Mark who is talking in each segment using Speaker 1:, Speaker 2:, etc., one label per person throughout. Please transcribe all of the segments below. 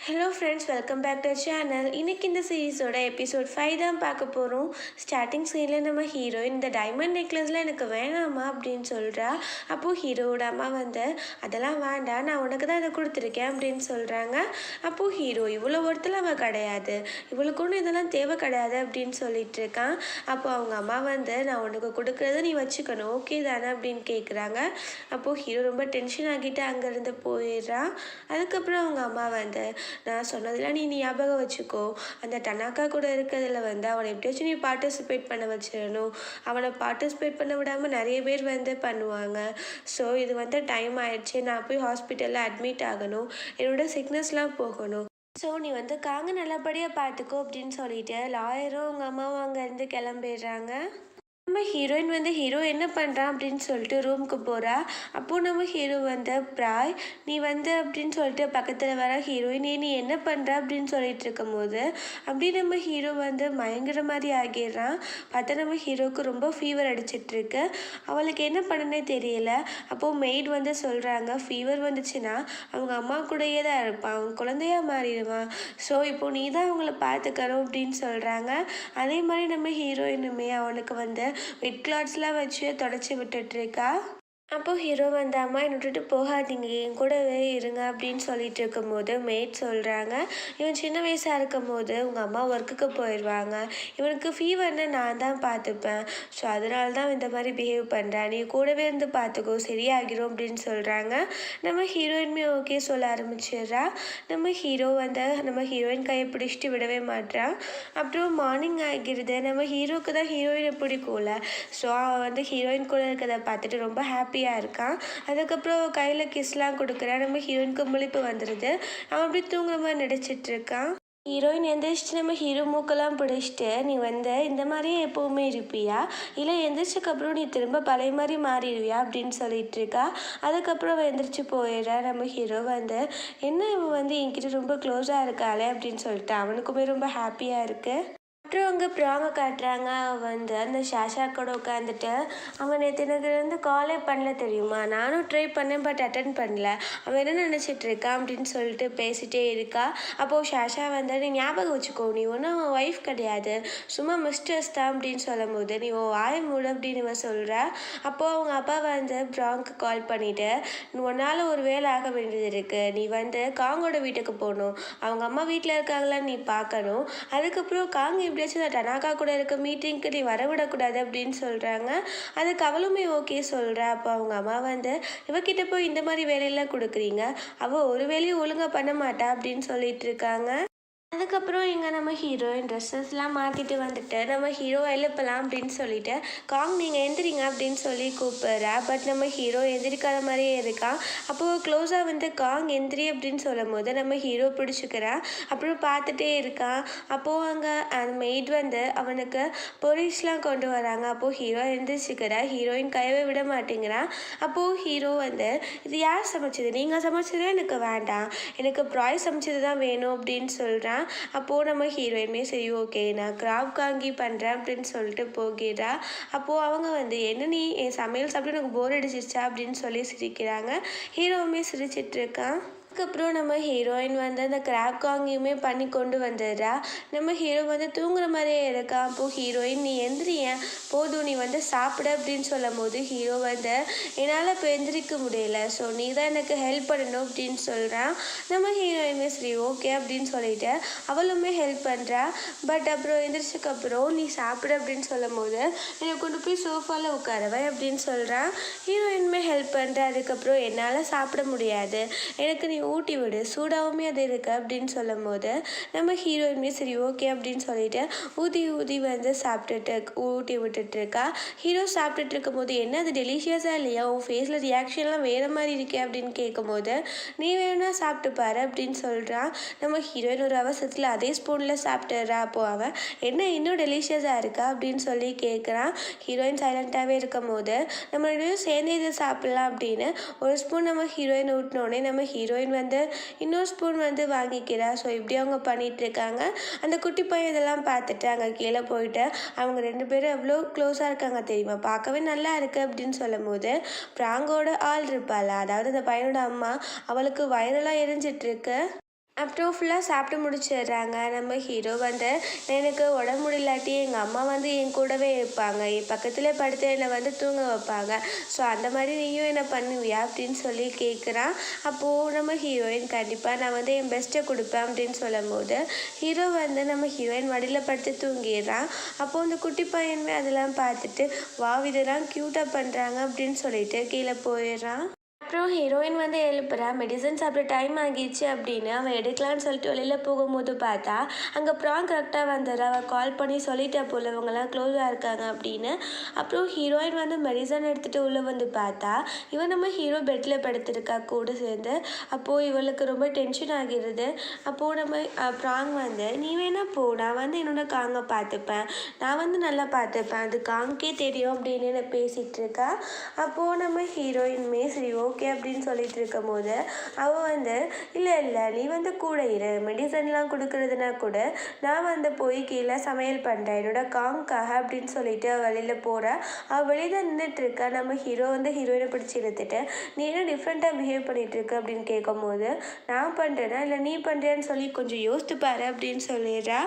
Speaker 1: Hello friends, welcome back to channel. இன்றைக்கி இந்த சீரீஸோட episode 5 தான் பார்க்க போகிறோம். ஸ்டார்டிங் சீனில் நம்ம ஹீரோயின் இந்த டைமண்ட் நெக்லஸ்லாம் எனக்கு வேணாமா அப்படின்னு சொல்கிறா. அப்போது ஹீரோவோட அம்மா அதெல்லாம் வேண்டாம், நான் உனக்கு தான் இதை கொடுத்துருக்கேன் அப்படின்னு சொல்கிறாங்க. அப்போது ஹீரோ இவ்வளோ ஒருத்தர் அவள் கிடையாது, இவளுக்கு ஒன்றும் இதெல்லாம் தேவை கிடையாது அப்படின்னு சொல்லிட்டு இருக்கான். அப்போது அவங்க அம்மா நான் உனக்கு கொடுக்குறத நீ வச்சுக்கணும், ஓகே தானே அப்படின்னு கேட்குறாங்க. அப்போது ஹீரோ ரொம்ப டென்ஷன் ஆகிட்டு அங்கேருந்து போயிடுறான். அதுக்கப்புறம் அவங்க அம்மா நான் சொன்னதெல்லாம் நீ ஞாபகம் வச்சுக்கோ, அந்த டனாக்கா கூட இருக்கிறதுல அவனை எப்படியாச்சும் நீ பார்ட்டிசிபேட் பண்ண வச்சிடணும். அவனை பார்ட்டிசிபேட் பண்ண விடாமல் நிறைய பேர் பண்ணுவாங்க. ஸோ இது டைம் ஆயிடுச்சு, நான் போய் ஹாஸ்பிட்டலில் அட்மிட் ஆகணும், என்னோட சிக்னஸ்லாம் போகணும். ஸோ நீ காங்க நல்லபடியாக பார்த்துக்கோ அப்படின்னு சொல்லிட்டு லாயரும் அவங்க அம்மாவும் அங்கேருந்து கிளம்பிடுறாங்க. நம்ம ஹீரோயின் ஹீரோ என்ன பண்ணுறான் அப்படின்னு சொல்லிட்டு ரூமுக்கு போகிறா. அப்போது நம்ம ஹீரோ பிராய் நீ அப்படின்னு சொல்லிட்டு பக்கத்தில் வர ஹீரோயின் நீ என்ன பண்ணுற அப்படின்னு சொல்லிட்டு இருக்கும்போது அப்படி நம்ம ஹீரோ மயங்குற மாதிரி ஆகிடுறான். பார்த்தா நம்ம ஹீரோவுக்கு ரொம்ப ஃபீவர் அடிச்சிட்ருக்கு. அவளுக்கு என்ன பண்ணனே தெரியல. அப்போது மெய்ட் சொல்கிறாங்க ஃபீவர் வந்துச்சுன்னா அவங்க அம்மா கூடயே தான் இருப்பான், அவங்க குழந்தையா மாறிடுவான். ஸோ இப்போது நீ தான் அவங்கள பார்த்துக்கணும் அப்படின்னு சொல்கிறாங்க. அதே மாதிரி நம்ம ஹீரோயினுமே அவனுக்கு வெட் கிளாத்ஸ்லாம் வச்சு தொடச்சி விட்டுட்ருக்கா. அப்போது ஹீரோ அம்மா என்னை விட்டுட்டு போகாதீங்க, என் கூடவே இருங்க அப்படின்னு சொல்லிட்டு இருக்கும்போது மெய்ட் சொல்கிறாங்க இவன் சின்ன வயசாக இருக்கும் போது உங்கள் அம்மா ஒர்க்குக்கு போயிடுவாங்க, இவனுக்கு ஃபீவர்னு நான் தான் பார்த்துப்பேன், ஸோ அதனால தான் இந்த மாதிரி பிஹேவ் பண்ணுறேன், நீ கூடவே இருந்து பார்த்துக்கோ சரியாகிரும் அப்படின்னு சொல்கிறாங்க. நம்ம ஹீரோயின்மே ஓகே சொல்ல ஆரம்பிச்சிடுறா. நம்ம ஹீரோ நம்ம ஹீரோயின் கையை பிடிச்சிட்டு விடவே மாட்டான். அப்புறம் மார்னிங் ஆகிடுது. நம்ம ஹீரோவுக்கு தான் ஹீரோயினை பிடிக்கும்ல, ஸோ அவன் ஹீரோயின் கூட இருக்கிறத பார்த்துட்டு ரொம்ப ஹாப்பியாக இருக்கான். அதுக்கப்புறம் கையில் கிஸ்லாம் கொடுக்குறான். நம்ம ஹீரோயினுக்கு முழிப்பு வந்துடுது. அவன் அப்படி தூங்குற மாதிரி நடிச்சிட்டு இருக்கான். ஹீரோயின் எந்திரிச்சிட்டு நம்ம ஹீரோ மூக்கெல்லாம் பிடிச்சிட்டு நீ இந்த மாதிரியே எப்போவுமே இருப்பியா, இல்லை எந்திரிச்சதுக்கப்புறம் நீ திரும்ப பழைய மாதிரி மாறிடுவியா அப்படின்னு சொல்லிட்டு இருக்கா. அதுக்கப்புறம் எந்திரிச்சு போயிடுறா. நம்ம ஹீரோ என்ன இவன் என்கிட்ட ரொம்ப க்ளோஸாக இருக்காளே அப்படின்னு சொல்லிட்டு அவனுக்குமே ரொம்ப ஹாப்பியாக இருக்குது. அப்புறம் அங்கே ப்ராங்க காட்டுறாங்க. அந்த ஷாஷா கூட உட்காந்துட்டு அவன் நேற்று எனக்கு காலே பண்ணல தெரியுமா, நானும் ட்ரை பண்ணேன் பட் அட்டன் பண்ணல, அவன் என்ன நினச்சிட்டு இருக்கான் அப்படின்னு சொல்லிட்டு பேசிகிட்டே இருக்கா. அப்போது ஷாஷா நீ ஞாபகம் வச்சுக்கோ, நீ ஒன்றும் அவன் ஒய்ஃப் கிடையாது, சும்மா மிஸ்டர்ஸ் தான் அப்படின்னு சொல்லும் போது நீ வாய மூடு அப்படின்னு இவன் சொல்கிறா. அப்போது அவங்க அப்பா ப்ராங்க்கு கால் பண்ணிவிட்டு உன்னால் ஒரு வேலை ஆக வேண்டியது இருக்குது, நீ காங்கோட வீட்டுக்கு போகணும், அவங்க அம்மா வீட்டில் இருக்காங்களான்னு நீ பார்க்கணும், அதுக்கப்புறம் காங்க எப்படியாச்சும் டனாக்கா கூட இருக்க மீட்டிங்க்கு நீ வரவிடக்கூடாது அப்படின்னு சொல்கிறாங்க. அதுக்கு அவளுமே ஓகே சொல்கிறா. அப்போ அவங்க அம்மா இவகிட்ட போய் இந்த மாதிரி வேலையெல்லாம் கொடுக்குறீங்க, அவள் ஒரு வேலையும் ஒழுங்காக பண்ண மாட்டா அப்படின்னு சொல்லிட்டு இருக்காங்க. அதுக்கப்புறம் இங்கே நம்ம ஹீரோயின் ட்ரெஸ்ஸஸ்லாம் மாற்றிட்டு நம்ம ஹீரோ எழுப்பலாம் அப்படின்னு சொல்லிட்டு காங் நீங்கள் எந்திரிங்க அப்படின்னு சொல்லி கூப்பிட்றா. பட் நம்ம ஹீரோ எந்திரிக்காத மாதிரியே இருக்கான். அப்போது க்ளோஸாக காங் எந்திரி அப்படின்னு சொல்லும் போது நம்ம ஹீரோ பிடிச்சிக்கிறான். அப்புறம் பார்த்துட்டே இருக்கான். அப்போது அங்கே அந்த மெய்ட் அவனுக்கு பொரிஸ்லாம் கொண்டு வராங்க. அப்போது ஹீரோ எந்திரிச்சிக்கிறா. ஹீரோயின் கையவே விட மாட்டேங்கிறான். அப்போது ஹீரோ இது யார் சமைச்சது, நீங்கள் சமைச்சதே எனக்கு வேண்டாம், எனக்கு ப்ராய் சமைச்சது தான் வேணும் அப்படின்னு சொல்கிறான். அப்போது நம்ம ஹீரோயினுமே சரி ஓகே நான் கிராப் காங்கி பண்ணுறேன் அப்படின்னு சொல்லிட்டு போகிறா. அப்போது அவங்க என்ன நீ என் சமையல் சாப்பிட்டு எனக்கு போர் அடிச்சிருச்சா அப்படின்னு சொல்லி சிரிக்கிறாங்க. ஹீரோவுமே சிரிச்சிட்டு இருக்கான். அதுக்கப்புறம் நம்ம ஹீரோயின் அந்த கிராப் காங்கியுமே பண்ணி கொண்டு வந்துடுறா. நம்ம ஹீரோ தூங்குற மாதிரியே இருக்கா. அப்போது ஹீரோயின் நீ எந்திரியன் போதும், நீ சாப்பிட அப்படின்னு சொல்லும் போது ஹீரோ என்னால் இப்போ எந்திரிக்க முடியல, ஸோ நீ தான் எனக்கு ஹெல்ப் பண்ணணும் அப்படின்னு சொல்கிறான். நம்ம ஹீரோயினுமே சரி ஓகே அப்படின்னு சொல்லிட்டு அவளுமே ஹெல்ப் பண்ணுறா. பட் அப்புறம் எந்திரிச்சதுக்கப்புறம் நீ சாப்பிட அப்படின்னு சொல்லும் போது என்னை கொண்டு போய் சோஃபாவில் உட்காரவை அப்படின்னு சொல்கிறான். ஹீரோயினுமே ஹெல்ப் பண்ணுறா. அதுக்கப்புறம் என்னால் சாப்பிட முடியாது, எனக்கு நீ ஊட்டி விடு, சூடாகவுமே அது இருக்குது அப்படின்னு சொல்லும் போது நம்ம ஹீரோயினுமே சரி ஓகே அப்படின்னு சொல்லிட்டு ஊதி ஊதி சாப்பிட்டுட்டு ஊட்டி விட்டுட்ருக்கா. ஹீரோ சாப்பிட்டுட்டு இருக்கும்போது என்ன அது டெலிஷியஸாக இல்லையா, உன் ஃபேஸில் ரியாக்ஷன்லாம் வேறு மாதிரி இருக்கே அப்படின்னு கேட்கும்போது நீ வேணா சாப்பிட்டு பாரு அப்படின்னு சொல்கிறான். நம்ம ஹீரோயின் ஒரு அவசரத்தில் அதே ஸ்பூனில் சாப்பிட்டுறா. அப்போது அவன் என்ன இன்னும் டெலிஷியஸாக இருக்கா அப்படின்னு சொல்லி கேட்குறான். ஹீரோயின் சைலண்ட்டாகவே இருக்கும் போது நம்ம ரெண்டும் சேர்ந்து இதை சாப்பிட்லாம் அப்படின்னு ஒரு ஸ்பூன் நம்ம ஹீரோயின் ஊட்டினோடனே நம்ம ஹீரோயின் இன்னொரு ஸ்பூன் வாங்கிக்கிறா. ஸோ இப்படி அவங்க பண்ணிகிட்ருக்காங்க. அந்த குட்டி பையன் இதெல்லாம் பார்த்துட்டு அங்கே கீழே போயிட்டு அவங்க ரெண்டு பேரும் எவ்வளோ க்ளோஸாக இருக்காங்க தெரியுமா, பார்க்கவே நல்லா இருக்குது அப்படின்னு சொல்லும் போது ப்ராங்கோட ஆள் இருப்பாள், அதாவது அந்த பையனோட அம்மா, அவளுக்கு வயிறெல்லாம் எரிஞ்சிட்ருக்கு. அப்புறம் ஃபுல்லாக சாப்பிட்டு முடிச்சிடுறாங்க. நம்ம ஹீரோ வந்து எனக்கு உடம்பு முடியலாட்டி எங்கள் அம்மா வந்து என் கூடவே இருப்பாங்க, என் பக்கத்துலேயே படுத்து என்னை வந்து தூங்க வைப்பாங்க. ஸோ அந்த மாதிரி நீயும் என்ன பண்ணுவியா அப்படின்னு சொல்லி கேட்குறான். அப்போது நம்ம ஹீரோயின் கண்டிப்பாக நான் வந்து என் பெஸ்ட்டை கொடுப்பேன் அப்படின்னு சொல்லும்போது ஹீரோ வந்து நம்ம ஹீரோயின் மடியில் படுத்து தூங்கிடுறான். அப்போது அந்த குட்டி பையனுமே அதெல்லாம் பார்த்துட்டு இதெல்லாம் க்யூட்டாக பண்ணுறாங்க அப்படின்னு சொல்லிட்டு கீழே போயிடுறான். அப்புறம் ஹீரோயின் வந்து எழுப்புறா, மெடிசன் சாப்பிட டைம் ஆகிடுச்சு அப்படின்னு அவன் எடுக்கலான்னு சொல்லிட்டு வெளியில் போகும்போது பார்த்தா அங்கே ப்ராங் கரெக்டாக வந்துடுறா. அவள் கால் பண்ணி சொல்லிட்டா போல் இவங்கெல்லாம் க்ளோஸாக இருக்காங்க அப்படின்னு. அப்புறம் ஹீரோயின் வந்து மெடிசன் எடுத்துகிட்டு உள்ளே வந்து பார்த்தா இவன் நம்ம ஹீரோ பெட்டில் படுத்திருக்கா கூட சேர்ந்து. அப்போது இவளுக்கு ரொம்ப டென்ஷன் ஆகிடுது. அப்போது நம்ம ப்ராங் வந்து நீ வேணா போ, நான் வந்து என்னோட காங்கை பார்த்துப்பேன், நான் வந்து நல்லா பார்த்துப்பேன், அது காங்கே தெரியும் அப்படின்னு பேசிகிட்டு இருக்கா. அப்போது நம்ம ஹீரோயின்மே சரி ஓகே அப்படின்னு சொல்லிட்டு இருக்கும் போது அவள் வந்து இல்லை நீ வந்து கூட இரு, மெடிசன்லாம் கொடுக்குறதுனா கூட நான் வந்து போய் கீழே சமையல் பண்ணுறேன் என்னோட காங்காக அப்படின்னு சொல்லிட்டு வெளியில் போகிறா. அவள் வெளியில் நின்றுட்டு இருக்கா. நம்ம ஹீரோ வந்து ஹீரோயினை பிடிச்சி எடுத்துட்டு நீ என்ன டிஃப்ரெண்ட்டாக பிஹேவ் பண்ணிகிட்டு இருக்க அப்படின்னு கேட்கும் போது நான் பண்ணுறேன்னா இல்லை நீ பண்ணுறியான்னு சொல்லி கொஞ்சம் யோசித்து பாரு அப்படின்னு சொல்லிடுறா.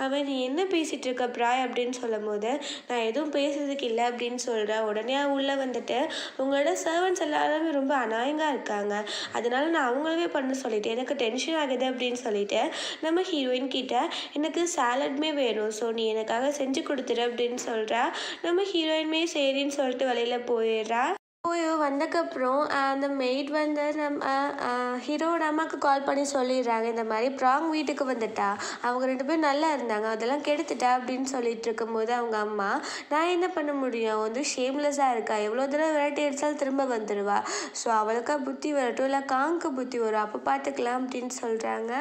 Speaker 1: அவன் நீ என்ன பேசிகிட்டு இருக்க ப்ராய் அப்படின்னு சொல்லும் போது நான் எதுவும் பேசுறதுக்கு இல்லை அப்படின்னு சொல்கிறா. உடனே உள்ளே வந்துட்டு உங்களோட சர்வன்ஸ் எல்லாருமே ரொம்ப அநாயகமாக இருக்காங்க, அதனால நான் அவங்களவே பண்ண சொல்லிட்டேன், எனக்கு டென்ஷன் ஆகுது அப்படின்னு சொல்லிட்டு நம்ம ஹீரோயின் கிட்ட எனக்கு சாலட்மே வேணும், ஸோ நீ எனக்காக செஞ்சு கொடுத்துரு அப்படின்னு சொல்கிறா. நம்ம ஹீரோயின்மே சரின்னு சொல்லிட்டு வெளியில் போயிடுறா. போய் வந்தக்கப்புறம் அந்த மெய்ட் வந்து நம்ம ஹீரோட அம்மாவுக்கு கால் பண்ணி சொல்லிடுறாங்க இந்த மாதிரி ப்ராங் வீட்டுக்கு வந்துட்டா, அவங்க 2 பேரும் நல்லா இருந்தாங்க, அதெல்லாம் கெடுத்துட்டா அப்படின்னு சொல்லிட்டு இருக்கும்போது அவங்க அம்மா நான் என்ன பண்ண முடியும், வந்து ஷேம்லெஸ்ஸாக இருக்கா, எவ்வளோ தடவை விரட்டி அடித்தாலும் திரும்ப வந்துடுவா, ஸோ அவளுக்கா புத்தி வரட்டும் இல்லை காங்க்கு புத்தி வரும் அப்போ பார்த்துக்கலாம் அப்படின்னு சொல்கிறாங்க.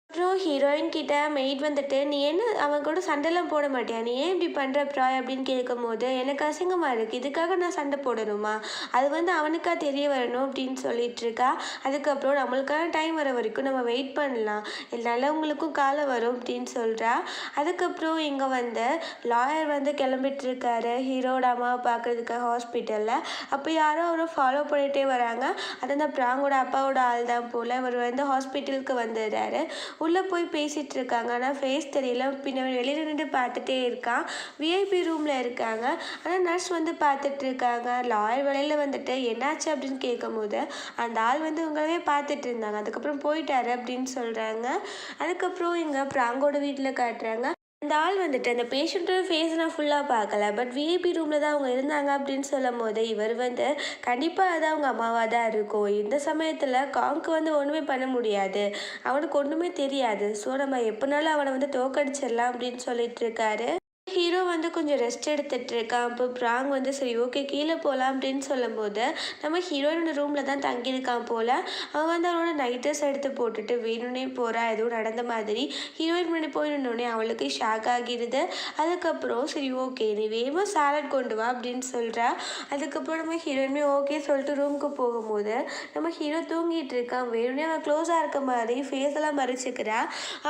Speaker 1: அப்புறம் ஹீரோயின் கிட்ட மெய்ட் வந்துட்டு நீ என்ன அவன் கூட சண்டைலாம் போட மாட்டியா, நீ ஏன் இப்படி பண்ணுற ப்ராய் அப்படின்னு கேட்கும் போது எனக்கு அசிங்கமாக இருக்குது, இதுக்காக நான் சண்டை போடணுமா, அது வந்து அவனுக்கா தெரிய வரணும் அப்படின்னு சொல்லிட்டு இருக்கா. அதுக்கப்புறம் நம்மளுக்கான டைம் வர வரைக்கும் நம்ம வெயிட் பண்ணலாம், நல்லவங்களுக்கும் காலம் வரும் அப்படின்னு சொல்கிறா. அதுக்கப்புறம் இங்கே வந்து லாயர் வந்து கிளம்பிட்டு இருக்காரு ஹீரோட அம்மாவை பார்க்கறதுக்காக ஹாஸ்பிட்டலில். அப்போ யாரோ அவரை ஃபாலோ பண்ணிகிட்டே வராங்க, அது அந்த ப்ராங்கோட அப்பாவோட ஆள் தான் போல். அவர் வந்து ஹாஸ்பிட்டலுக்கு வந்துடுறாரு. உள்ளே போய் பேசிகிட்டு இருக்காங்க, ஆனால் ஃபேஸ் தெரியல, பின்னாடி வெளியில் நின்று பார்த்துட்டே இருக்கான். விஐபி ரூமில் இருக்காங்க, ஆனால் நர்ஸ் வந்து பார்த்துட்டு இருக்காங்க. லாயர் வெளியில் வந்துட்டு என்னாச்சு அப்படின்னு கேட்கும் போது அந்த ஆள் வந்து உங்களவே பார்த்துட்டு இருந்தாங்க, அதுக்கப்புறம் போயிட்டாரு அப்படின்னு சொல்கிறாங்க. அதுக்கப்புறம் இங்கே ப்ராங்கோட வீட்டில் காட்டுறாங்க. அந்த ஆள் வந்துட்டு அந்த பேஷண்ட்டோட ஃபேஸ் நான் ஃபுல்லாக பார்க்கல, பட் விஐபி ரூமில் தான் அவங்க இருந்தாங்க அப்படின்னு சொல்லும் போது இவர் வந்து கண்டிப்பாக அது அவங்க அம்மாவாக தான் இருக்கும். இந்த சமயத்தில் காங்க்கு வந்து ஒன்றுமே பண்ண முடியாது, அவனுக்கு ஒன்றுமே தெரியாது, ஸோ நம்ம எப்போனாலும் அவனை வந்து தோக்கடிச்சிடலாம் அப்படின்னு சொல்லிட்டு இருக்காரு. ஹீரோ வந்து கொஞ்சம் ரெஸ்ட் எடுத்துகிட்டு இருக்கான். அப்போ ப்ராங் வந்து சரி ஓகே கீழே போகலாம் அப்படின்னு சொல்லும்போது நம்ம ஹீரோயினோட ரூமில் தான் தங்கியிருக்கான் போல். அவன் வந்து அவனோட நைட் ட்ரெஸ் எடுத்து போட்டுட்டு வேணும்னே போகிறா, எதுவும் நடந்த மாதிரி. ஹீரோயின் முன்னாடி போய் நின்னோடனே அவளுக்கு ஷாக் ஆகிடுது. அதுக்கப்புறம் சரி ஓகே நீ வேகமாக சாலட் கொண்டு வா அப்படின்னு சொல்கிறா. அதுக்கப்புறம் நம்ம ஹீரோயினுமே ஓகே சொல்லிட்டு ரூமுக்கு போகும்போது நம்ம ஹீரோ தூங்கிட்டு இருக்கான். வேணும்னே அவன் க்ளோஸாக இருக்க மாதிரி ஃபேஸ் எல்லாம் மறைச்சிக்கிறா.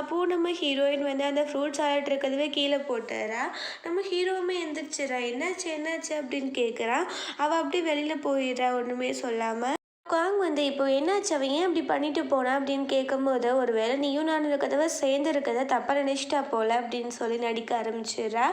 Speaker 1: அப்போது நம்ம ஹீரோயின் வந்து அந்த ஃப்ரூட் சாலட் இருக்கிறதுவே கீழே போட்டுறா. நம்ம ஹீரோவுமே எந்திரிச்சிடறா, என்னாச்சு அப்படின்னு கேட்குறான். அவள் அப்படியே வெளியில் போயிடுறா ஒன்றுமே சொல்லாமல். காங் வந்து இப்போ என்னாச்சு, அவன் ஏன் அப்படி பண்ணிட்டு போனா அப்படின்னு கேட்கும்போது ஒருவேளை நீயும் நானும் இருக்கிறதவ சேர்ந்து இருக்கிறத தப்பாக நினச்சிட்டா போல அப்படின்னு சொல்லி நடிக்க ஆரம்பிச்சிடுறா.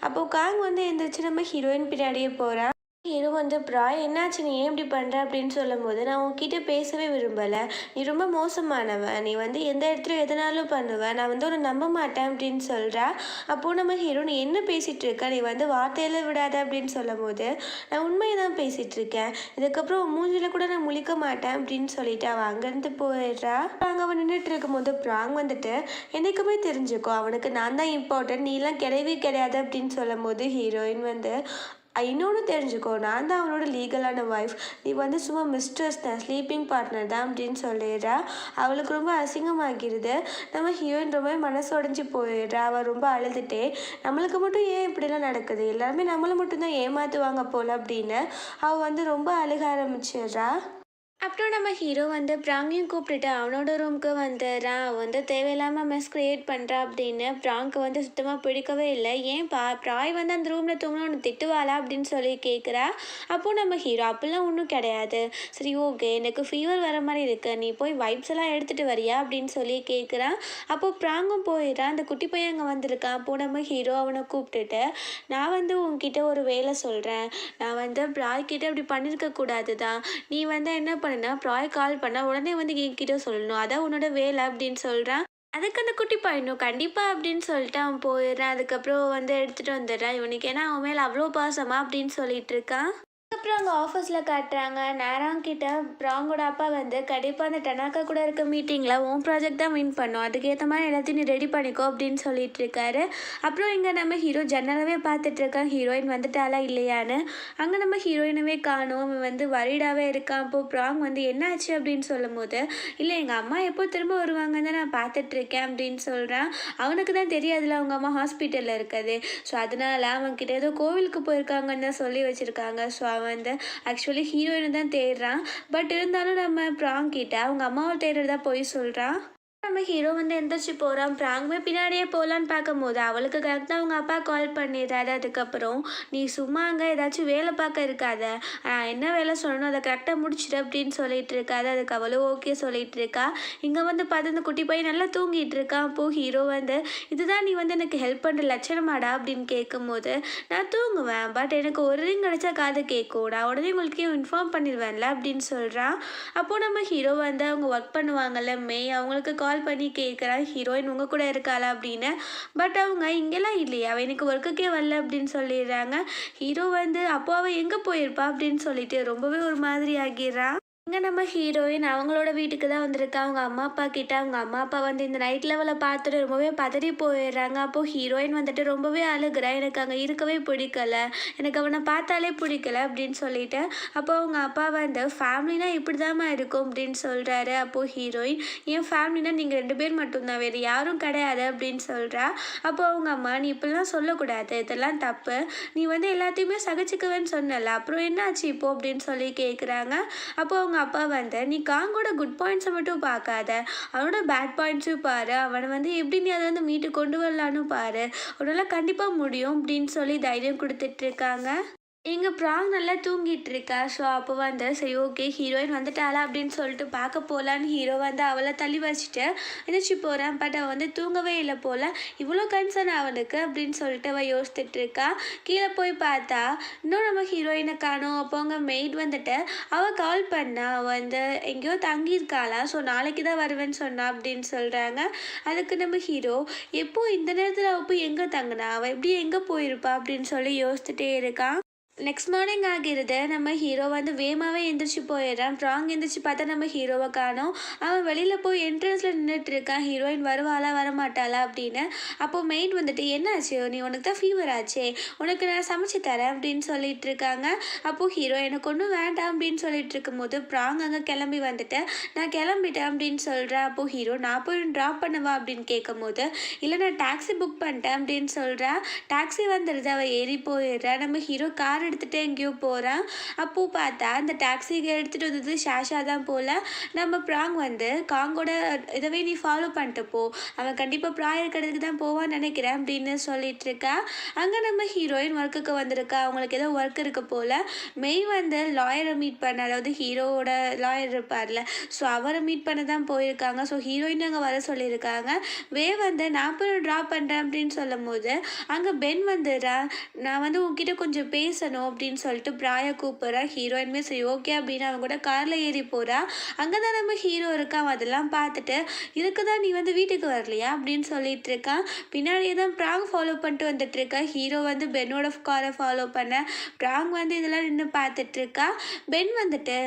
Speaker 1: அப்போது காங் வந்து எந்திரிச்சு நம்ம ஹீரோயின் பின்னாடியே போகிறா. ஹீரோ வந்து ப்ராய் என்னாச்சு நீ ஏன் இப்படி பண்ணுற அப்படின்னு சொல்லும்போது நான் உன்கிட்ட பேசவே விரும்பலை, நீ ரொம்ப மோசமானவன், நீ வந்து எந்த இடத்துல எதனாலும் பண்ணுவேன், நான் வந்து உன்னை நம்ப மாட்டேன் அப்படின்னு சொல்கிறா. அப்போது நம்ம ஹீரோ நீ என்ன பேசிகிட்டு இருக்க, நீ வந்து வார்த்தையில் விடாத அப்படின்னு சொல்லும் போது நான் உண்மையை தான் பேசிகிட்டு இருக்கேன், இதுக்கப்புறம் உன் மூஞ்சியில் கூட நான் முழிக்க மாட்டேன் அப்படின்னு சொல்லிட்டு அவன் அங்கேருந்து போயிடுறா. அங்கே அவன் நின்றுட்டு இருக்கும்போது ப்ராங் வந்துட்டு என்றைக்குமே தெரிஞ்சுக்கோ அவனுக்கு நான் தான் இம்பார்ட்டன்ட், நீலாம் கிடையவே கிடையாது அப்படின்னு சொல்லும் போது ஹீரோயின் வந்து இன்னொன்று தெரிஞ்சுக்கோ நான் தான் அவனோட லீகலான ஒய்ஃப், நீ வந்து சும்மா மிஸ்ட்ரஸ் தான், ஸ்லீப்பிங் பார்ட்னர் தான் அப்படின்னு சொல்லிடுறா. அவளுக்கு ரொம்ப அசிங்கமாகிடுது. நம்ம ஹீரோயின் ரொம்ப மனசு உடஞ்சி போயிடுறா. அவள் ரொம்ப அழுதுட்டே நம்மளுக்கு மட்டும் ஏன் இப்படிலாம் நடக்குது, எல்லாருமே நம்மளை மட்டும்தான் ஏமாற்றுவாங்க போல் அப்படின்னு அவள் வந்து ரொம்ப அழுக ஆரம்பிச்சிடுறா. அப்புறம் நம்ம ஹீரோ வந்து பிராங்கையும் கூப்பிட்டுட்டு அவனோட ரூமுக்கு வந்துடுறான். அவன் வந்து தேவையில்லாமல் மெஸ் கிரியேட் பண்ணுறா அப்படின்னு பிராங்க்கு வந்து சுத்தமாக பிடிக்கவே இல்லை. ஏன்பா ப்ராய் வந்து அந்த ரூமில் தூங்கினா ஒன்று திட்டுவாளா அப்படின்னு சொல்லி கேட்குறா. அப்போது நம்ம ஹீரோ அப்படிலாம் ஒன்றும் கிடையாது, சரி ஓகே எனக்கு ஃபீவர் வர மாதிரி இருக்கு, நீ போய் வைப்ஸ் எல்லாம் எடுத்துகிட்டு வரியா அப்படின்னு சொல்லி கேட்குறான். அப்போது பிராங்கும் போயிடுறான். அந்த குட்டி பையன் அங்கே வந்திருக்கான். அப்போது நம்ம ஹீரோ அவனை கூப்பிட்டுட்டு, நான் வந்து உன்கிட்ட ஒரு வேலை சொல்கிறேன், நான் வந்து ப்ராய் கிட்ட இப்படி பண்ணியிருக்க கூடாது தான், நீ வந்து என்ன பண்ணுனா ப்ராய் கால் பண்ணால் உடனே வந்து என்கிட்ட சொல்லணும், அதான் உன்னோட வேலை அப்படின்னு சொல்கிறான். அதுக்கு அந்த குட்டி பையனும் கண்டிப்பாக அப்படின்னு சொல்லிட்டு அவன் போயிடுறான். அதுக்கப்புறம் வந்து எடுத்துகிட்டு வந்துடுறான் இவனுக்கு, ஏன்னா அவன் மேலே அவ்வளோ பாசமா அப்படின்னு சொல்லிட்டு இருக்கான். அப்புறம் அங்கே ஆஃபீஸில் காட்டுறாங்க. நேராங்கிட்ட ப்ராங்கோட அப்பா வந்து கண்டிப்பாக அந்த டனாக்கா கூட இருக்க மீட்டிங்கில் உன் ப்ராஜெக்ட் தான் வின் பண்ணும், அதுக்கேற்ற மாதிரி எல்லாத்தையும் நீ ரெடி பண்ணிக்கோ அப்படின்னு சொல்லிட்டு இருக்காரு. அப்புறம் இங்கே நம்ம ஹீரோ ஜன்னலவே பார்த்துட்ருக்கான், ஹீரோயின் வந்துட்டாலா இல்லையான்னு. அங்கே நம்ம ஹீரோயினவே காணும். அவன் வந்து வரிடாவே இருக்கான். அப்போது ப்ராங் வந்து என்ன ஆச்சு அப்படின்னு சொல்லும் போது, இல்லை எங்கள் அம்மா எப்போ திரும்ப வருவாங்கன்னு தான் நான் பார்த்துட்ருக்கேன் அப்படின்னு சொல்கிறான். அவனுக்கு தான் தெரியாதுல அவங்க அம்மா ஹாஸ்பிட்டலில் இருக்குது, ஸோ அதனால் அவன்கிட்ட ஏதோ கோவிலுக்கு போயிருக்காங்கன்னு தான் சொல்லி வச்சுருக்காங்க. ஸோ அவன் வந்து ஆக்சுவலி ஹீரோயினை தான் தேடுறான். பட் இருந்தாலும் நம்ம ப்ராங் கிட்ட அவங்க அம்மாவை தேடுறதா போய் சொல்கிறான். நம்ம ஹீரோ வந்து எந்திரிச்சு போகிறான். ப்ராங்குமே பின்னாடியே போகலான்னு பார்க்கும்போது அவளுக்கு கரெக்டாக அவங்க அப்பா கால் பண்ணிடுறாரு. அதுக்கப்புறம் நீ சும்மா அங்கே ஏதாச்சும் வேலை பார்க்க இருக்காத, என்ன வேலை சொல்லணும் அதை கரெக்டாக முடிச்சிடு அப்படின்னு சொல்லிட்டு இருக்காது. அதுக்கு அவளும் ஓகே சொல்லிட்டு இருக்கா. இங்கே வந்து பார்த்து இந்த குட்டி பையன் நல்லா தூங்கிட்டு இருக்கான். அப்போது ஹீரோ வந்து இதுதான் நீ வந்து எனக்கு ஹெல்ப் பண்ணுற லட்சணமாடா அப்படின்னு கேட்கும்போது, நான் தூங்குவேன் பட் எனக்கு ஒரு ரிங் அடித்தா காது கேட்கும், நான் உடனே உங்களுக்கு இன்ஃபார்ம் பண்ணிடுவேன்ல அப்படின்னு சொல்கிறான். அப்போது நம்ம ஹீரோ வந்து அவங்க ஒர்க் பண்ணுவாங்கல்ல மே, அவங்களுக்கு கால் பண்ணி கேட்குறான் ஹீரோயின் உங்கள் கூட இருக்காளா அப்படின்னு. பட் அவங்க இங்கெல்லாம் இல்லையா, அவள் எனக்கு ஒர்க்குக்கே வரல அப்படின்னு சொல்லிடுறாங்க. ஹீரோ வந்து அப்போ அவள் எங்கே போயிருப்பா அப்படின்னு சொல்லிட்டு ரொம்பவே ஒரு மாதிரி ஆகிடுறான். இங்கே நம்ம ஹீரோயின் அவங்களோட வீட்டுக்கு தான் வந்திருக்கா அவங்க அம்மா அப்பா கிட்ட. அவங்க அம்மா அப்பா வந்து இந்த நைட் லெவலில் பார்த்துட்டு ரொம்பவே பதறி போயிடுறாங்க. அப்போது ஹீரோயின் வந்துட்டு ரொம்பவே அழுகிறா, எனக்கு அங்கே இருக்கவே பிடிக்கல, எனக்கு அவனை பார்த்தாலே பிடிக்கல அப்படின்னு சொல்லிட்டு. அப்போ அவங்க அப்பா வந்து ஃபேமிலினா இப்படி தாம்மா இருக்கும் அப்படின்னு சொல்கிறாரு. அப்போது ஹீரோயின் என் ஃபேமிலினா நீங்கள் 2 பேர் மட்டும்தான், வேறு யாரும் கிடையாது அப்படின்னு சொல்கிறா. அப்போ அவங்க அம்மா நீ இப்படிலாம் சொல்லக்கூடாது, இதெல்லாம் தப்பு, நீ வந்து எல்லாத்தையுமே சகிச்சுக்குவேன்னு சொன்னல, அப்புறம் என்ன ஆச்சு இப்போ அப்படின்னு சொல்லி கேட்குறாங்க. அப்போ அவங்க அப்பா வந்து நீ காங்கோட குட் பாயிண்ட்ஸை மட்டும் பார்க்காத, அவனோட பேட் பாயிண்ட்ஸும் பாரு, அவனை வந்து எப்படி நீ அதை வந்து மீட்டு கொண்டு வரலான்னு பாரு, உன்னால் கண்டிப்பாக முடியும் அப்படின்னு சொல்லி தைரியம் கொடுத்துட்ருக்காங்க. எங்கள் ப்ராங் நல்லா தூங்கிட்டு இருக்கா. ஸோ அப்போ வந்து சரி ஓகே ஹீரோயின் வந்துட்டாளா அப்படின்னு சொல்லிட்டு பார்க்க போகலான்னு ஹீரோ வந்து அவளை தள்ளி வச்சுட்டு எந்திரிச்சு போகிறான். பட் அவள் வந்து தூங்கவே இல்லை போல், இவ்வளோ கன்சர்ன் அவனுக்கு அப்படின்னு சொல்லிட்டு அவள் யோசிச்சுட்டு இருக்கா. கீழே போய் பார்த்தா இன்னும் நம்ம ஹீரோயினை காணோம். அப்போ அவங்க மெய்ட் வந்துட்டு அவள் கால் பண்ணா, அவள் வந்து எங்கேயோ தங்கியிருக்காளா, ஸோ நாளைக்கு தான் வருவேன்னு சொன்னா அப்படின்னு சொல்கிறாங்க. அதுக்கு நம்ம ஹீரோ எப்போ இந்த நேரத்தில் அவள் போய் எங்கே தங்கினா, அவள் எப்படி எங்கே போயிருப்பா அப்படின்னு சொல்லி யோசிச்சுட்டே இருக்கான். நெக்ஸ்ட் மார்னிங் ஆகிருது. நம்ம ஹீரோ வந்து வேகமாகவே எந்திரிச்சு போயிடுறான். ப்ராங் எந்திரிச்சு பார்த்தா நம்ம ஹீரோவை காணோம். அவன் வெளியில் போய் என்ட்ரன்ஸில் நின்றுட்டு இருக்கான், ஹீரோயின் வருவாளா வரமாட்டாளா அப்படின்னு. அப்போது மெயின் வந்துட்டு என்னாச்சு, நீ உனக்கு தான் ஃபீவர் ஆச்சே, உனக்கு நான் சமைச்சு தரேன் அப்படின்னு சொல்லிட்டு இருக்காங்க. அப்போது ஹீரோ எனக்கு ஒன்றும் வேண்டாம் அப்படின்னு சொல்லிட்டு இருக்கும்போது ப்ராங் அங்கே கிளம்பி வந்துட்டு நான் கிளம்பிட்டேன் அப்படின்னு சொல்கிறேன். அப்போது ஹீரோ நான் போய் ட்ராப் பண்ணவா அப்படின்னு கேட்கும்போது இல்லை நான் டாக்ஸி புக் பண்ணிட்டேன் அப்படின்னு சொல்கிறேன். டாக்ஸி வந்துடுது, அவள் ஏறி போயிடுறா. நம்ம ஹீரோ கார் எடுத்துகிட்டு எங்கேயோ போகிறான். அப்போது பார்த்தா அந்த டாக்ஸிக்கு எடுத்துகிட்டு வந்தது ஷாஷா தான் போல். நம்ம ப்ராங் வந்து காங்கோட இதவே நீ ஃபாலோ பண்ணிட்டு போ, அவன் கண்டிப்பாக ப்ராய் இருக்கிறதுக்கு தான் போவான்னு நினைக்கிறேன் அப்படின்னு சொல்லிட்டு இருக்கா. அங்கே நம்ம ஹீரோயின் ஒர்க்குக்கு வந்திருக்கா, அவங்களுக்கு ஏதோ ஒர்க் இருக்க போல். மெய் வந்து லாயரை மீட் பண்ண, அதாவது ஹீரோவோட லாயர் இருப்பார்ல, ஸோ அவரை மீட் பண்ண தான் போயிருக்காங்க. ஸோ ஹீரோயின் அங்கே வர சொல்லியிருக்காங்க. வந்து நான் அப்புறம் ட்ராப் பண்ணுறேன் அப்படின்னு சொல்லும் போது அங்கே பென் வந்துடுறான். நான் வந்து உங்ககிட்ட கொஞ்சம் பேசணும் அப்படின்னு சொல்லிட்டு ப்ராயை கூப்பிட்றா. ஹீரோயின்மே சரி ஓகே அப்படின்னு அவங்க கூட காரில் ஏறி போகிறா. அங்கே தான் நம்ம ஹீரோ இருக்கான். அதெல்லாம் பார்த்துட்டு இதுக்கு தான் நீ வந்து வீட்டுக்கு வரலையா அப்படின்னு சொல்லிட்டு இருக்கான். பின்னாடியே தான் ப்ராங் ஃபாலோ பண்ணிட்டு வந்துட்டு இருக்கா. ஹீரோ வந்து பென்னோட காரை ஃபாலோ பண்ண, ப்ராங் வந்து இதெல்லாம் நின்று பார்த்துட்டு இருக்கா. பென் வந்துட்டு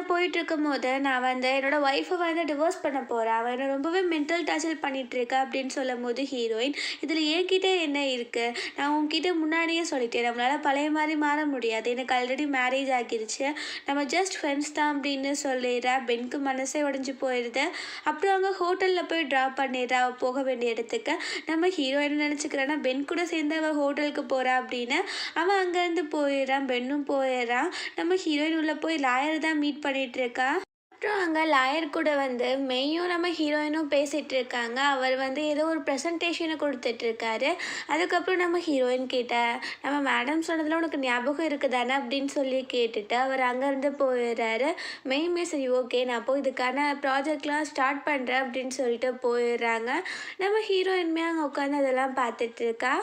Speaker 1: போயிட்டு இருக்கும்போது நான் வந்து என்னோட ஒய்ஃபை வந்து டிவோர்ஸ் பண்ண போகிறேன், அவன் என்னை ரொம்பவே மென்டல் டார்ச்சர் பண்ணிட்டு இருக்கா அப்படின்னு சொல்லும் போது ஹீரோயின் இதில் என்கிட்ட என்ன இருக்குது, நான் உன்கிட்ட முன்னாடியே சொல்லிட்டேன் நம்மளால் பழைய மாதிரி மாற முடியாது, எனக்கு ஆல்ரெடி மேரேஜ் ஆகிருச்சு, நம்ம ஜஸ்ட் ஃப்ரெண்ட்ஸ் தான் அப்படின்னு சொல்லிடுறா. பென்க்கு மனசே உடஞ்சி போயிடுது. அப்புறம் அங்கே ஹோட்டலில் போய் ட்ராப் பண்ணிடுறா அவள் போக வேண்டிய இடத்துக்கு. நம்ம ஹீரோயின் நினச்சிக்கிறான்னா பென் கூட சேர்ந்து அவள் ஹோட்டலுக்கு போகிறா அப்படின்னு. அவன் அங்கேருந்து போயிடுறான், பென்னும் போயிடுறான். நம்ம ஹீரோயின் உள்ளே போய் லாயர் தான் மீட் பண்ணிட்டு இருக்கா. அப்புறம் அங்கே லாயர் கூட வந்து மெய்யும் நம்ம ஹீரோயினும் பேசிகிட்டு இருக்காங்க. அவர் வந்து ஏதோ ஒரு ப்ரெசன்டேஷனை கொடுத்துட்ருக்காரு. அதுக்கப்புறம் நம்ம ஹீரோயின் கிட்ட நம்ம மேடம் சொன்னதில் உனக்கு ஞாபகம் இருக்குதானே அப்படின்னு சொல்லி கேட்டுட்டு அவர் அங்கேருந்து போயிடுறாரு. மெய்யுமே சரி ஓகே நான் போய் இதுக்கான ப்ராஜெக்ட்லாம் ஸ்டார்ட் பண்ணுறேன் அப்படின்னு சொல்லிட்டு போயிடுறாங்க. நம்ம ஹீரோயினுமே அங்கே உட்காந்து அதெல்லாம் பார்த்துட்ருக்கா.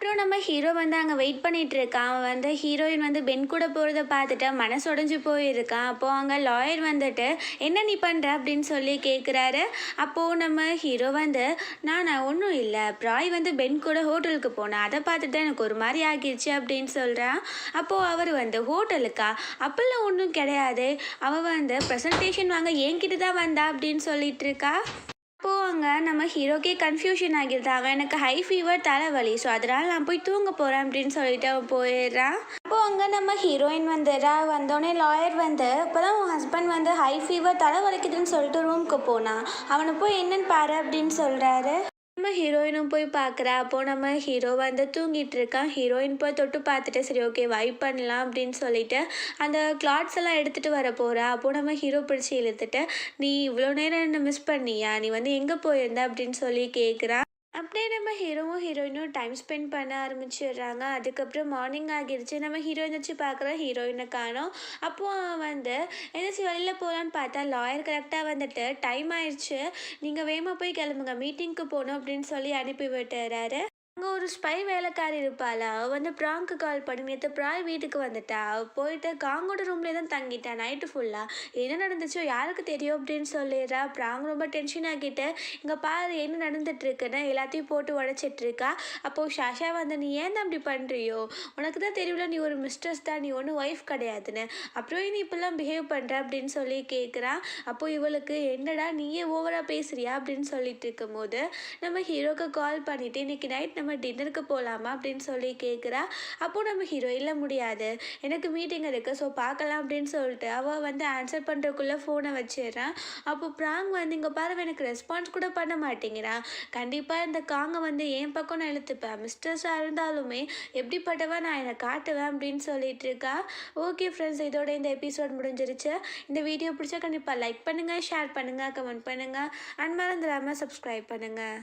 Speaker 1: அப்புறம் நம்ம ஹீரோ வந்து அங்கே வெயிட் பண்ணிட்டு இருக்கான். அவன் வந்து ஹீரோயின் வந்து பென் கூட போகிறத பார்த்துட்டு மனசு உடைஞ்சு போயிருக்கான். அப்போது அங்கே லாயர் வந்துட்டு என்ன நீ பண்ணுற அப்படின்னு சொல்லி கேட்குறாரு. அப்போது நம்ம ஹீரோ வந்து நான் ஒன்றும் இல்லை, ப்ராய் வந்து பென் கூட ஹோட்டலுக்கு போனேன், அதை பார்த்துட்டு எனக்கு ஒரு மாதிரி ஆகிடுச்சு அப்படின்னு சொல்கிறான். அப்போது அவர் வந்து ஹோட்டலுக்கா, அப்போல்லாம் ஒன்றும் கிடையாது, அவள் வந்து ப்ரெசன்டேஷன் வாங்க என்கிட்ட தான் வந்தா அப்படின்னு சொல்லிட்டு இருக்கா. அப்போது அங்கே நம்ம ஹீரோக்கே கன்ஃபியூஷன் ஆகிடுது. அவன் எனக்கு ஹை ஃபீவர் தலைவலி, ஸோ அதனால் நான் போய் தூங்க போகிறேன் அப்படின்னு சொல்லிட்டு அவன் போயிடுறான். அப்போது அங்கே நம்ம ஹீரோயின் வந்துடுறா. வந்தோடனே லாயர் வந்து இப்போ தான் உன் ஹஸ்பண்ட் வந்து ஹை ஃபீவர் தலை வலிக்குதுன்னு சொல்லிட்டு ரூமுக்கு போனான், அவனை போய் என்னன்னு பாரு அப்படின்னு சொல்கிறாரு. நம்ம ஹீரோயினும் போய் பார்க்குறா. அப்போது நம்ம ஹீரோ வந்து தூங்கிட்டு இருக்கான். ஹீரோயின் போய் தொட்டு பார்த்துட்டு சரி ஓகே வைப் பண்ணலாம் அப்படின்னு சொல்லிட்டு அந்த கிளாத்ஸ் எல்லாம் எடுத்துகிட்டு வர போகிறா. அப்போது நம்ம ஹீரோ பிடிச்சி இழுத்துட்டு நீ இவ்வளோ நேரம் என்ன மிஸ் பண்ணியா, நீ வந்து எங்கே போயிருந்த அப்படின்னு சொல்லி கேட்குறா. அப்படியே நம்ம ஹீரோவும் ஹீரோயினும் டைம் ஸ்பெண்ட் பண்ண ஆரம்பிச்சிடுறாங்க. அதுக்கப்புறம் மார்னிங் ஆகிடுச்சு. நம்ம ஹீரோ எந்திரிச்சு பார்க்குற ஹீரோயினை காணோம். அப்போது அவன் வந்து எந்திரிச்சு வெளியில் போகலான்னு பார்த்தா லாயர் கரெக்டாக வந்துட்டு டைம் ஆயிடுச்சு, நீங்கள் வேகமாக போய் கிளம்புங்க மீட்டிங்க்கு போகணும் அப்படின்னு சொல்லி அனுப்பி விட்டுறாரு. அங்கே ஒரு ஸ்பை வேலைக்காரி இருப்பாளா, அவள் வந்து ப்ராங்க்கு கால் பண்ணி நேற்று ப்ராய் வீட்டுக்கு வந்துட்டா, அவள் போயிட்டு காங்கோட ரூம்லேயே தான் தங்கிட்டா நைட்டு ஃபுல்லாக, என்ன நடந்துச்சோ யாருக்கு தெரியும் அப்படின்னு சொல்லிடுறா. ப்ராங் ரொம்ப டென்ஷன் ஆகிட்டு இங்கே பாரு என்ன நடந்துட்டுருக்குன்னு எல்லாத்தையும் போட்டு உடச்சிட்ருக்கா. அப்போது ஷாஷா வந்து நீ ஏன் தான் அப்படி பண்ணுறியோ, உனக்கு தான் தெரியல நீ ஒரு மிஸ்ட்ரஸ் தான், நீ ஒன்றும் ஒய்ஃப் கிடையாதுன்னு, அப்புறம் நீ இப்படிலாம் பிஹேவ் பண்ணுற அப்படின்னு சொல்லி கேட்குறான். அப்போது இவளுக்கு என்னடா நீயே ஓவராக பேசுறியா அப்படின்னு சொல்லிட்டு இருக்கும்போது நம்ம ஹீரோக்கு கால் பண்ணிவிட்டு இன்றைக்கி நைட் நம்ம டின்னருக்கு போகலாமா அப்படின்னு சொல்லி கேட்குறா. அப்போது நம்ம ஹீரோ இல்லை முடியாது எனக்கு மீட்டிங் இருக்குது ஸோ பார்க்கலாம் அப்படின்னு சொல்லிட்டு அவள் வந்து ஆன்சர் பண்ணுறதுக்குள்ளே ஃபோனை வச்சிடுறான். அப்போ ப்ராங் வந்து இங்கே பாரு எனக்கு ரெஸ்பான்ஸ் கூட பண்ண மாட்டேங்கிறான், கண்டிப்பாக இந்த காங்கை வந்து என் பக்கம் நான் இழுத்துப்பேன், மிஸ்டர்ஸாக இருந்தாலுமே எப்படிப்பட்டவா நான் என்னை காட்டுவேன் அப்படின்னு சொல்லிட்டு இருக்கா. ஓகே ஃப்ரெண்ட்ஸ், இதோட இந்த எபிசோட் முடிஞ்சிருச்சு. இந்த வீடியோ பிடிச்சா கண்டிப்பாக லைக் பண்ணுங்கள், ஷேர் பண்ணுங்கள், கமெண்ட் பண்ணுங்கள் அண்ட் மறந்துடாமல் சப்ஸ்கிரைப் பண்ணுங்கள்.